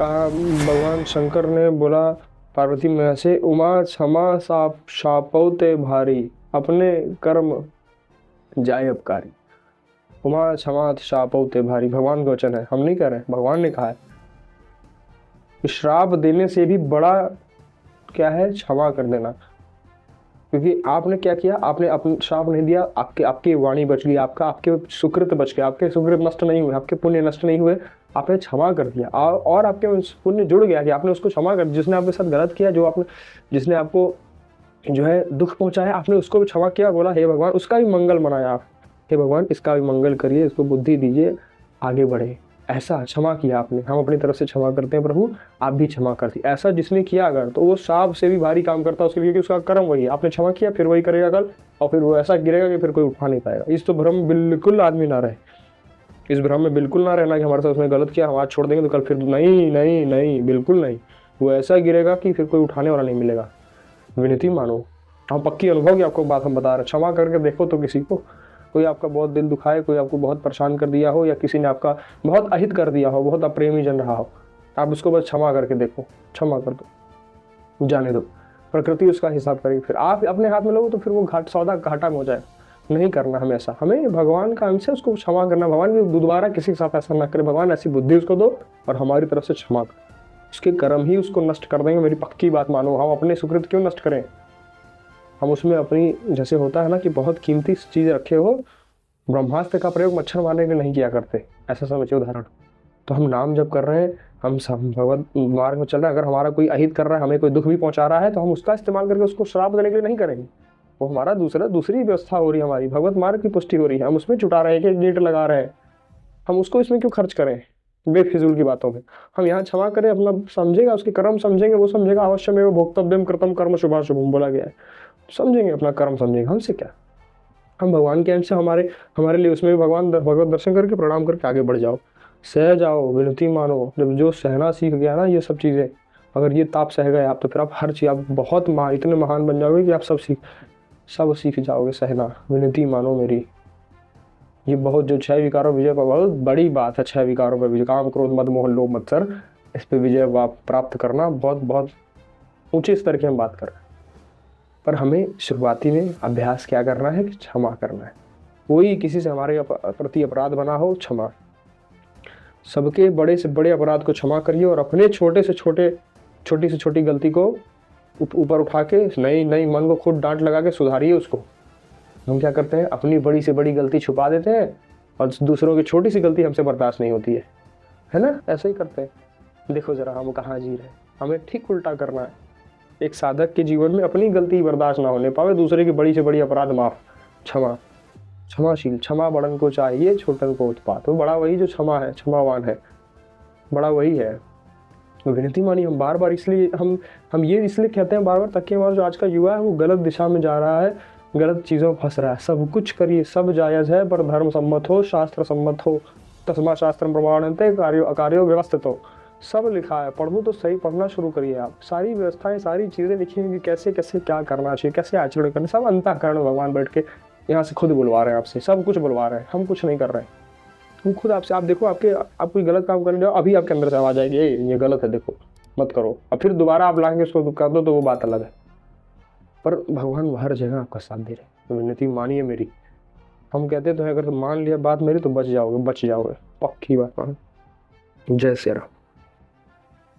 कहा भगवान शंकर ने बोला पार्वती मैया से, उमा क्षमा साप शापौते भारी, अपने कर्म जाय अपकारी। उमा क्षमा शापौते भारी, भगवान का वचन है, हम नहीं कह रहे, भगवान ने कहा है। श्राप देने से भी बड़ा क्या है, क्षमा कर देना। क्योंकि आपने क्या किया, आपने अपना श्राप नहीं दिया, आपकी वाणी बच गई, आपके सुकृत बच गया, आपके सुकृत नष्ट नहीं हुए, आपके पुण्य नष्ट नहीं हुए, आपने क्षमा कर दिया और आपके पुण्य जुड़ गया कि आपने उसको क्षमा कर, जिसने आपके साथ गलत किया, जिसने आपको जो है दुख पहुंचाया, आपने उसको भी क्षमा किया, बोला हे भगवान उसका भी मंगल मनाया आप, हे भगवान इसका भी मंगल करिए, इसको बुद्धि दीजिए, आगे बढ़े। ऐसा क्षमा किया आपने, हम अपनी तरफ से क्षमा करते हैं प्रभु, आप भी क्षमा कर दी। ऐसा जिसने किया अगर, तो वो सांप से भी भारी काम करता है उसके लिए, कि उसका कर्म वही है, आपने क्षमा किया फिर वही करेगा कल, और फिर वो ऐसा गिरेगा कि फिर कोई उठा नहीं पाएगा। इस तो भ्रम बिल्कुल आदमी ना रहे, इस भ्रम में बिल्कुल ना रहना कि हमारे साथ उसने गलत किया, हम आज छोड़ देंगे तो कल फिर नहीं नहीं नहीं, बिल्कुल नहीं। वो ऐसा गिरेगा कि फिर कोई उठाने वाला नहीं मिलेगा। विनती मानो, हम पक्की अनुभव की आपको बात हम बता रहे हैं। क्षमा करके देखो तो किसी को, कोई आपका बहुत दिल दुखाए, कोई आपको बहुत परेशान कर दिया हो, या किसी ने आपका बहुत अहित कर दिया हो, बहुत अप्रेमी जन रहा हो, आप उसको बस क्षमा करके देखो, क्षमा कर दो, जाने दो, प्रकृति उसका हिसाब करेगी। फिर आप अपने हाथ में लोगे तो फिर वो सौदा घाटा में हो जाए। नहीं करना हमें ऐसा, हमें भगवान का अंश है, उसको क्षमा करना। भगवान की दोबारा किसी के साथ ऐसा ना करे, भगवान ऐसी बुद्धि उसको दो और हमारी तरफ से क्षमा कर, उसके कर्म ही उसको नष्ट कर देंगे। मेरी पक्की बात मानो, हम अपने सुकृत क्यों नष्ट करें, हम उसमें अपनी, जैसे होता है ना कि बहुत कीमती चीज़ रखे हो, ब्रह्मास्त्र का प्रयोग मच्छर मारने के लिए नहीं किया करते, ऐसा समझिए उदाहरण। तो हम नाम जब कर रहे हैं, हम भगवत मार्ग में चल रहे हैं, अगर हमारा कोई अहित कर रहा है, हमें कोई दुख भी पहुंचा रहा है, तो हम उसका इस्तेमाल करके उसको श्राप देने के लिए नहीं करेंगे। वो हमारा दूसरी व्यवस्था हो रही है, हमारी भगवत मार्ग की पुष्टि हो रही है, हम उसमें जुटा रहे हैं, एक गेट लगा रहे हैं, हम उसको इसमें क्यों खर्च करें बेफिजूल की बातों में। हम यहाँ क्षमा करें, अपना समझेगा, उसके कर्म समझेंगे, वो समझेगा अवश्य में वो भोक्तव्यम कृतम कर्म शुभाशुभम बोला गया है, समझेंगे, अपना कर्म समझेंगे, हमसे क्या। हम भगवान के अंश से, हमारे लिए उसमें भी भगवान भगवत दर्शन करके प्रणाम करके आगे बढ़ जाओ, सह जाओ, विनती मानो। जब जो सहना सीख गया ना, ये सब चीज़ें, अगर ये ताप सह गए आप, तो फिर आप हर चीज़, आप बहुत इतने महान बन जाओगे कि आप सब सीख जाओगे सहना। विनती मानो मेरी, ये बहुत जो 6 विकारों विजय पर बहुत बड़ी बात है। 6 विकारों पर विजय, काम क्रोध मद मोह लोभ मत्सर, इस पे विजय प्राप्त करना बहुत बहुत ऊंचे स्तर की हम बात कर रहे हैं। पर हमें शुरुआती में अभ्यास क्या करना है कि क्षमा करना है। कोई किसी से हमारे प्रति अपराध बना हो, क्षमा, सबके बड़े से बड़े अपराध को क्षमा करिए, और अपने छोटी से छोटी गलती को ऊपर उठा के नई मन को खुद डांट लगा के सुधारिए उसको। हम क्या करते हैं, अपनी बड़ी से बड़ी गलती छुपा देते हैं, और दूसरों की छोटी सी गलती हमसे बर्दाश्त नहीं होती है ना, ऐसे ही करते हैं। देखो जरा हम कहाँ जी रहे हैं, हमें ठीक उल्टा करना है। एक साधक के जीवन में अपनी गलती बर्दाश्त ना होने पावे, दूसरे की बड़ी से बड़ी अपराध माफ, क्षमाशील, क्षमा बड़न को चाहिए छोटन को उत्पात। वो बड़ा वही जो क्षमा है, क्षमावान है, बड़ा वही है। विनती मानी, हम बार बार इसलिए हम ये इसलिए कहते हैं बार बार, ताकि हमारा जो आज का युवा है वो गलत दिशा में जा रहा है, गलत चीज़ों में फंस रहा है। सब कुछ करिए, सब जायज़ है, पर धर्म सम्मत हो, शास्त्र सम्मत हो। तस्मा शास्त्र प्रमाणन्ते कार्यो अकार्यो व्यवस्थित हो, सब लिखा है। पढ़ो तो सही, पढ़ना शुरू करिए आप। सारी व्यवस्थाएं, सारी चीज़ें लिखी हैं कि कैसे कैसे क्या करना चाहिए, कैसे आचरण करना, सब अंतःकरण भगवान बैठ के यहाँ से खुद बुलवा रहे हैं आपसे, सब कुछ बुलवा रहे हैं, हम कुछ नहीं कर रहे हैं। हम खुद आपसे, आप देखो, आप कोई गलत काम करने जाओ, अभी आपके अंदर से आवाज आएगी ये गलत है, देखो मत करो, और फिर दोबारा आप लाएंगे उसको कर दो, तो वो बात अलग है। पर भगवान हर जगह आपका साथ दे रहे हैं। तो विनती मानिए मेरी, हम कहते तो है, अगर मान लिया बात मेरी तो बच जाओगे, पक्की बात मान। जय श्री राम।